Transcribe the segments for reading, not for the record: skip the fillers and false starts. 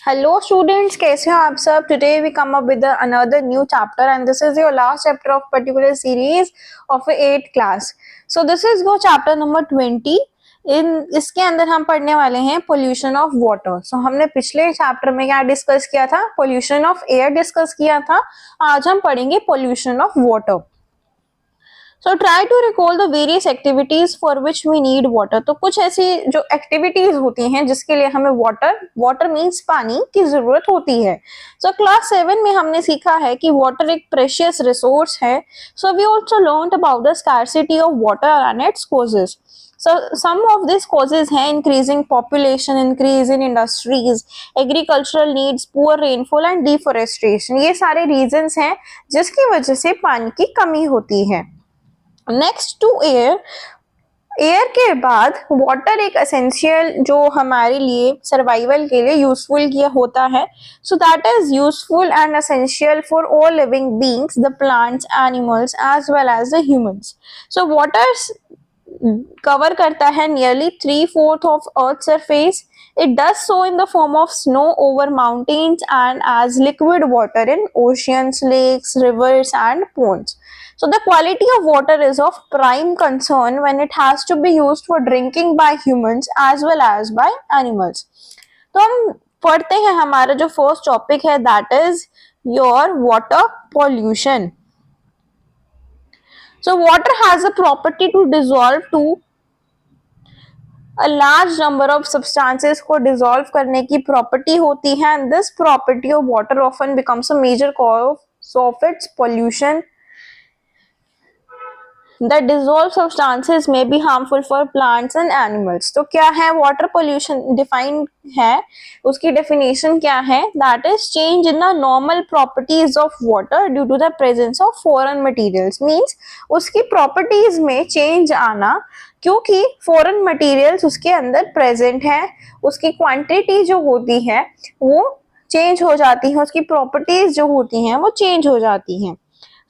Hello students, कैसे हो आप सब? Today we come up with another new chapter and this is your last chapter of particular series of 8th class. So this is go chapter number 20. इसके अंदर हम पढ़ने वाले हैं पोल्यूशन ऑफ वाटर. सो हमने पिछले चैप्टर में क्या डिस्कस किया था? पोल्यूशन ऑफ एयर डिस्कस किया था. आज हम पढ़ेंगे pollution of water. So try to recall the various activities for which we need water. तो कुछ ऐसी जो एक्टिविटीज होती हैं जिसके लिए हमें वाटर मीन्स पानी की जरूरत होती है. सो क्लास 7 में हमने सीखा है कि वाटर एक प्रेशियस रिसोर्स है. So we also learn about the scarcity of water and its causes. So some of these causes हैं increasing population, increase in industries, agricultural needs, poor rainfall and deforestation. ये सारे reasons हैं जिसकी वजह से पानी की कमी होती है. नेक्स्ट टू एयर के बाद वाटर एक एसेंशियल जो हमारे लिए सर्वाइवल के लिए यूजफुल किया होता है. So that is useful and essential for all living beings, the plants, animals as well as the humans. So water cover करता है nearly 3/4 of earth surface. It does so in the form of snow over mountains and as liquid water in oceans, lakes, rivers and ponds. So the quality of water is of prime concern when it has to be used for drinking by humans as well as by animals. तो हम पढ़ते हैं हमारा जो first topic है that is your water pollution. So water has a property to dissolve to a large number of substances को dissolve करने की property होती है and this property of water often becomes a major cause of its pollution. The dissolved substances may be harmful for plants and animals. तो क्या है water pollution? Define है, उसकी definition क्या है? That is change in the normal properties of water due to the presence of foreign materials. Means उसकी properties में change आना क्योंकि foreign materials उसके अंदर present है, उसकी quantity जो होती है वो change हो जाती है, उसकी properties जो होती हैं वो change हो जाती हैं.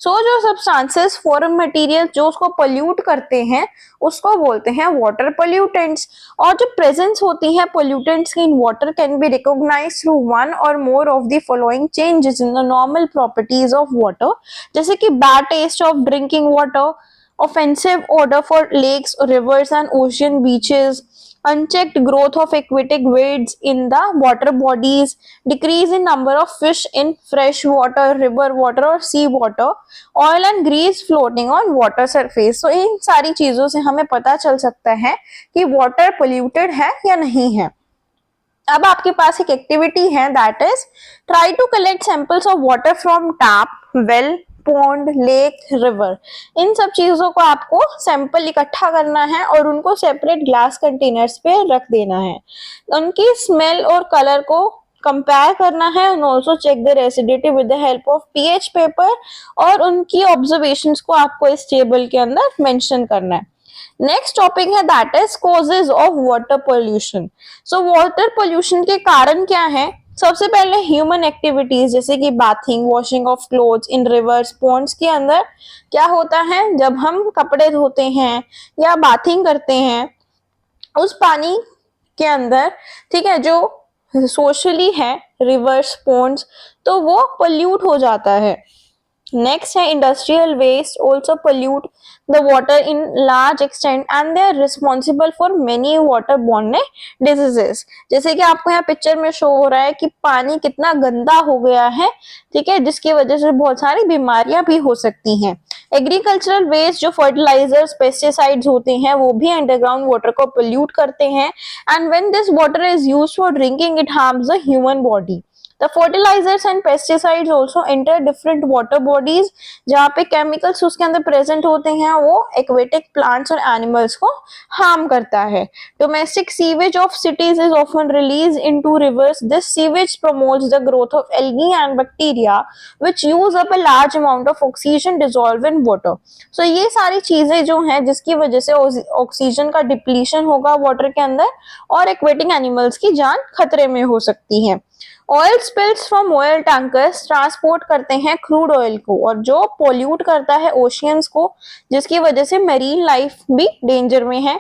जो सब्सटेंसेस फॉरेन मटेरियल जो उसको पोल्यूट करते हैं उसको बोलते हैं वाटर पोल्यूटेंट्स. और जो प्रेजेंस होती है pollutants in water can be recognised through one और more of the following changes in the normal properties of water, जैसे कि bad taste of drinking water, offensive odor for lakes, rivers and ocean beaches, unchecked growth of aquatic weeds in the water bodies, decrease in number of fish in fresh water, river water or sea water, oil and grease floating on water surface. So इन सारी चीजों से हमें पता चल सकता है कि water polluted है या नहीं है. अब आपके पास एक एक्टिविटी है that is try to collect samples of water from tap, well, pond, lake, river. इन सब चीजों को आपको सैंपल इकट्ठा करना है और उनको सेपरेट ग्लास कंटेनर्स पे रख देना है. उनकी स्मेल और कलर को कंपेयर करना है and also check the acidity with the help of pH paper और उनकी ऑब्जर्वेशंस को आपको इस टेबल के अंदर मेंशन करना है. नेक्स्ट टॉपिक है that is causes of water pollution. So water pollution के कारण क्या है? सबसे पहले ह्यूमन एक्टिविटीज जैसे कि bathing, washing of clothes in rivers, ponds के अंदर क्या होता है जब हम कपड़े धोते हैं या बाथिंग करते हैं उस पानी के अंदर, ठीक है, जो सोशली है रिवर्स, पॉन्ड्स, तो वो पोल्यूट हो जाता है. नेक्स्ट है industrial waste also pollute the water in large extent and they are responsible for many water borne diseases. जैसे कि आपको यहाँ पिक्चर में शो हो रहा है कि पानी कितना गंदा हो गया है, ठीक है, जिसकी वजह से बहुत सारी बीमारियां भी हो सकती हैं. एग्रीकल्चरल वेस्ट जो फर्टिलाइजर्स, पेस्टिसाइड्स होते हैं वो भी अंडरग्राउंड वाटर को पोल्यूट करते हैं and when this water is used for drinking it harms the human body. The fertilizers and pesticides also enter different water bodies जहाँ पे chemicals उसके अंदर present होते हैं वो aquatic plants और animals को harm करता है. Domestic sewage of cities is often released into rivers. This sewage promotes the growth of algae and bacteria which use up a large amount of oxygen dissolved in water. So ये सारी चीजें जो हैं जिसकी वजह से ऑक्सीजन का depletion होगा वाटर के अंदर और aquatic animals की जान खतरे में हो सकती है. Oil spills from oil tankers transport करते हैं क्रूड ऑयल को और जो पोल्यूट करता है ओशियंस को जिसकी वजह से मेरीन लाइफ भी डेंजर में है.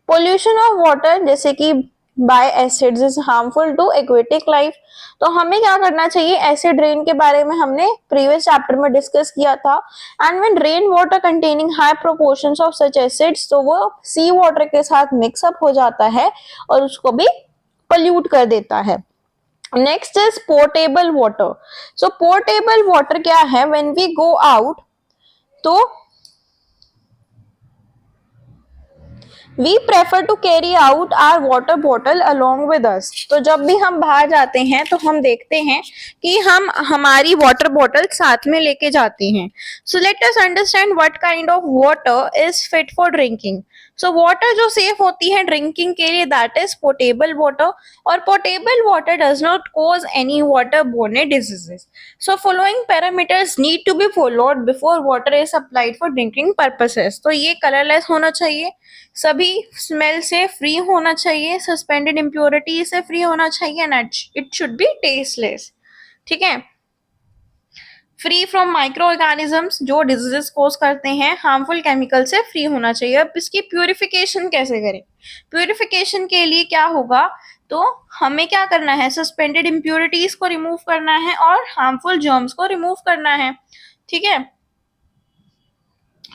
पोल्यूशन ऑफ वाटर जैसे कि by acids is harmful to aquatic life. तो हमें क्या करना चाहिए, एसिड रेन के बारे में हमने प्रीवियस चैप्टर में डिस्कस किया था। And when rain water containing high proportions of such acids, तो वो सी वाटर के साथ मिक्सअप हो जाता है और उसको भी पोल्यूट कर देता है। Next is portable water. So portable water क्या है, व्हेन वी गो आउट, तो we prefer to carry out our water bottle along with us. तो जब भी हम बाहर जाते हैं तो हम देखते हैं कि हम हमारी वाटर बॉटल साथ में लेके जाते हैं। So let us understand what kind of water is fit for drinking. So water जो सेफ होती है ड्रिंकिंग के लिए, दैट इज पोर्टेबल वाटर। और portable water does not cause any water borne diseases. So following parameters need to be followed before water is supplied for drinking purposes. तो ये colourless होना चाहिए, सभी स्मेल से फ्री होना चाहिए, सस्पेंडेड इम्प्योरिटी से फ्री होना चाहिए, and it should be tasteless. ठीक है, फ्री फ्रॉम माइक्रो ऑर्गेनिजम्स जो डिजीजेस कोज करते हैं, हार्मफुल केमिकल से फ्री होना चाहिए। अब इसकी प्यूरिफिकेशन कैसे करें? प्यूरिफिकेशन के लिए क्या होगा, तो हमें क्या करना है, सस्पेंडेड इम्प्योरिटीज को रिमूव करना है और हार्मफुल जर्म्स को रिमूव करना है। ठीक है,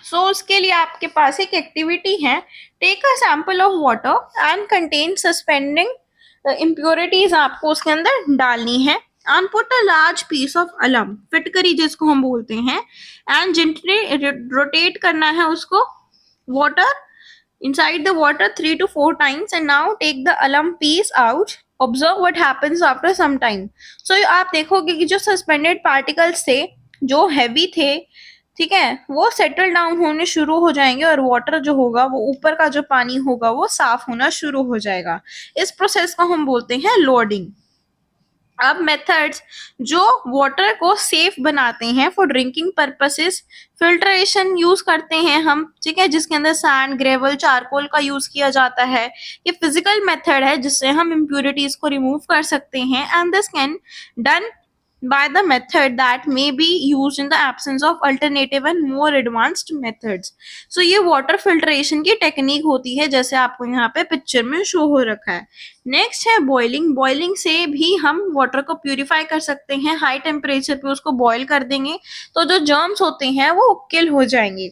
सो उसके लिए आपके पास एक एक्टिविटी है, take a sample of water and contain suspending impurities आपको उसके अंदर डालनी है। And put a large piece of alum, फिटकरी जिसको हम बोलते हैं, एंड जेंटली रोटेट करना है उसको water inside the water 3 to 4 times, and now take the alum piece out. Observe what happens after some time. So आप देखोगे कि जो सस्पेंडेड पार्टिकल्स थे, जो हैवी थे, ठीक है, वो सेटल डाउन होने शुरू हो जाएंगे और वाटर जो होगा, वो ऊपर का जो पानी होगा वो साफ होना शुरू हो जाएगा। इस प्रोसेस को हम बोलते हैं लोडिंग। अब मेथड्स जो वाटर को सेफ बनाते हैं for drinking purposes, filtration use करते हैं हम, ठीक है, जिसके अंदर सैंड, ग्रेवल, चारकोल का यूज किया जाता है। ये फिजिकल मेथड है जिससे हम इम्प्यूरिटीज को रिमूव कर सकते हैं, and this can done by the method that may be used in the absence of alternative and more advanced methods. So ये water filtration की टेक्निक होती है, जैसे आपको यहाँ पे पिक्चर में शो हो रखा है। नेक्स्ट है बॉइलिंग। बॉइलिंग से भी हम वाटर को प्यूरिफाई कर सकते हैं, हाई टेम्परेचर पे उसको बॉईल कर देंगे तो जो जर्म्स होते हैं वो किल हो जाएंगे।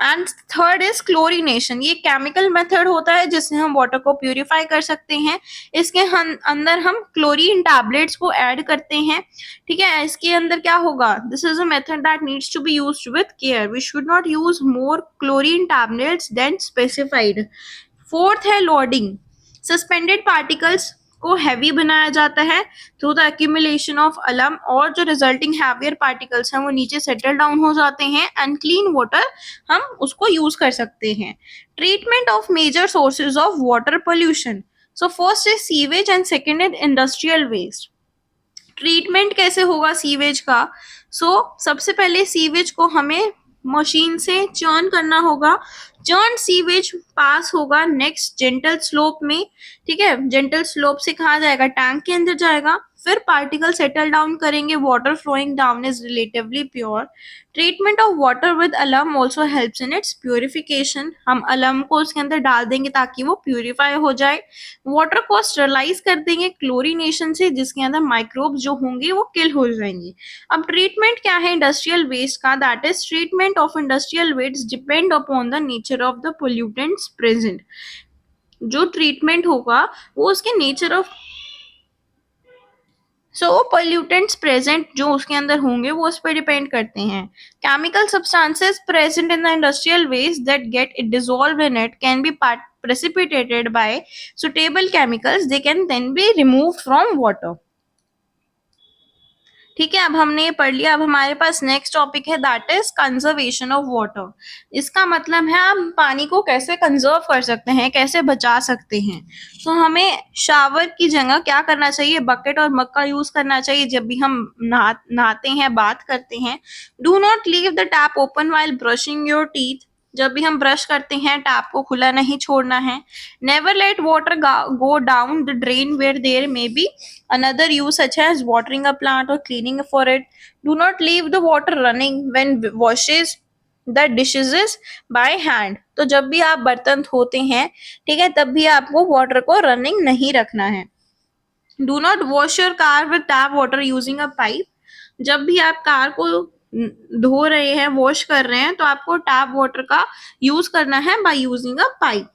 And third is chlorination. ये केमिकल मेथड होता है जिससे हम वाटर को प्यूरिफाई कर सकते हैं। इसके अंदर हम क्लोरीन टैबलेट्स को ऐड करते हैं। ठीक है, इसके अंदर क्या होगा, this is a method that needs to be used with care. We should not use more chlorine tablets than specified. Fourth है लोडिंग। सस्पेंडेड पार्टिकल्स को हैवी बनाया जाता है थ्रू द एक्यूमुलेशन ऑफ अलम, और जो रिजल्टिंग हैवियर पार्टिकल्स हैं वो नीचे सेटल डाउन हो जाते हैं, एंड क्लीन वाटर हम उसको यूज कर सकते हैं। Treatment of major sources of water pollution. So first is sewage and second is industrial waste. Treatment कैसे होगा सीवेज का? सबसे पहले सीवेज को हमें मशीन से चर्न करना होगा। चर्न सीवेज पास होगा नेक्स्ट जेंटल स्लोप में। ठीक है, जेंटल स्लोप से कहा जाएगा, टैंक के अंदर जाएगा, फिर पार्टिकल सेटल डाउन करेंगे, water flowing down is relatively pure. Treatment of water with alum also helps in its purification. हम अलम को उसके अंदर डाल देंगे ताकि वो प्योरीफाई हो जाए। वाटर को स्टरलाइज कर देंगे क्लोरीनेशन से, जिसके अंदर माइक्रोब्स जो होंगे वो किल हो जाएंगे। अब ट्रीटमेंट क्या है इंडस्ट्रियल वेस्ट का? That is treatment of industrial waste depend upon the nature of the pollutants present. जो ट्रीटमेंट होगा वो उसके नेचर ऑफ पोल्यूटेंट्स प्रेजेंट जो उसके अंदर होंगे वो उस पर डिपेंड करते हैं। Chemical substances present in the industrial waste that get dissolved in it can be precipitated by suitable chemicals. They can then be removed from water. ठीक है, अब हमने ये पढ़ लिया। अब हमारे पास नेक्स्ट टॉपिक है, that is conservation of water. इसका मतलब है हम पानी को कैसे कंजर्व कर सकते हैं, कैसे बचा सकते हैं। तो हमें शावर की जगह क्या करना चाहिए, बकेट और मग का यूज करना चाहिए जब भी हम नहाते हैं, बात करते हैं। Do not leave the tap open while brushing your teeth. जब भी हम ब्रश करते हैं टैप को खुला नहीं छोड़ना है। Never let water go down the drain where there may be another use such as watering a plant or cleaning for it. Do not leave the water running when washes the dishes by hand. तो जब भी आप बर्तन धोते हैं, ठीक है, तब भी आपको वाटर को रनिंग नहीं रखना है। Do not wash your car with tap water using a pipe. जब भी आप कार को धो रहे हैं, वॉश कर रहे हैं, तो आपको टैप वाटर का यूज करना है by using a pipe.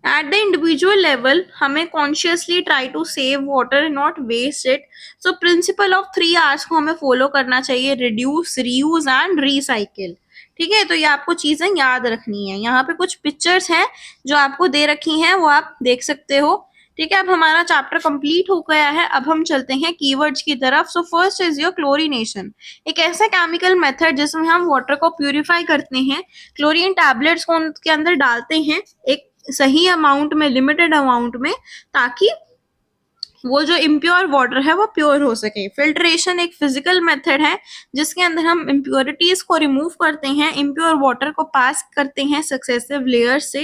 At the individual level हमें consciously try to save water, not waste it. So principle of 3 R's को हमें फॉलो करना चाहिए, रिड्यूस, रीयूज एंड रिसाइकिल। ठीक है, तो ये आपको चीजें याद रखनी है। यहाँ पे कुछ पिक्चर्स हैं जो आपको दे रखी हैं, वो आप देख सकते हो। ठीक है, अब हमारा चैप्टर कंप्लीट हो गया है। अब हम चलते हैं कीवर्ड्स की तरफ। सो फर्स्ट इज योर क्लोरीनेशन, एक ऐसा केमिकल मेथड जिसमें हम वाटर को प्यूरिफाई करते हैं। क्लोरीन टैबलेट्स को उनके अंदर डालते हैं एक सही अमाउंट में, लिमिटेड अमाउंट में, ताकि वो जो इम्प्योर वाटर है वो प्योर हो सके। फिल्ट्रेशन एक फिजिकल मेथड है जिसके अंदर हम इम्प्योरिटीज को रिमूव करते हैं, इम्प्योर वाटर को पास करते हैं सक्सेसिव लेयर से।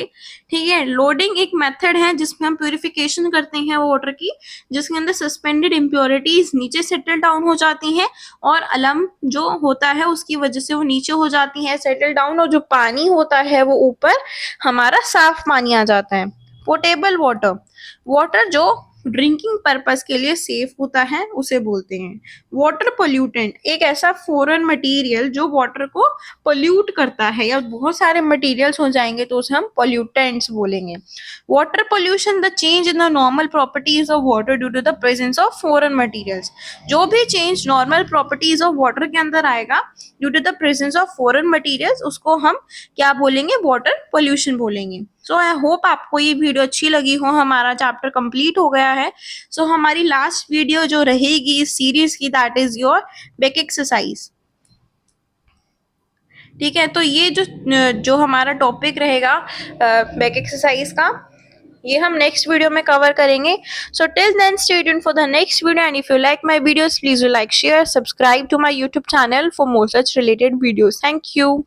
ठीक है, लोडिंग एक मेथड है जिसमें हम प्यूरिफिकेशन करते हैं वाटर की, जिसके अंदर सस्पेंडेड इम्प्योरिटीज नीचे सेटल डाउन हो जाती हैं और अलम जो होता है उसकी वजह से वो नीचे हो जाती है सेटल डाउन, और जो पानी होता है वो ऊपर हमारा साफ पानी आ जाता है। पोर्टेबल वाटर, वाटर जो ड्रिंकिंग पर्पस के लिए सेफ होता है उसे बोलते हैं। वाटर पोल्यूटेंट, एक ऐसा फॉरेन मटेरियल जो वाटर को पोल्यूट करता है, या बहुत सारे मटेरियल्स हो जाएंगे तो उसे हम पोल्यूटेंट्स बोलेंगे। Water pollution, the change in the normal properties of water due to the presence of foreign materials. जो भी change normal properties of water के अंदर आएगा due to the presence of foreign materials, उसको हम क्या बोलेंगे, वाटर पोल्यूशन बोलेंगे। सो आई होप आपको ये वीडियो अच्छी लगी हो। हमारा चैप्टर कंप्लीट हो गया है। सो हमारी लास्ट वीडियो जो रहेगी इस सीरीज की, that is your back exercise. ठीक है, तो ये जो हमारा टॉपिक रहेगा बेक एक्सरसाइज का, ये हम नेक्स्ट वीडियो में कवर करेंगे। So till then stay tuned for the next video, and if you like my videos please do like, share, subscribe to my YouTube channel for more such related videos. Thank you.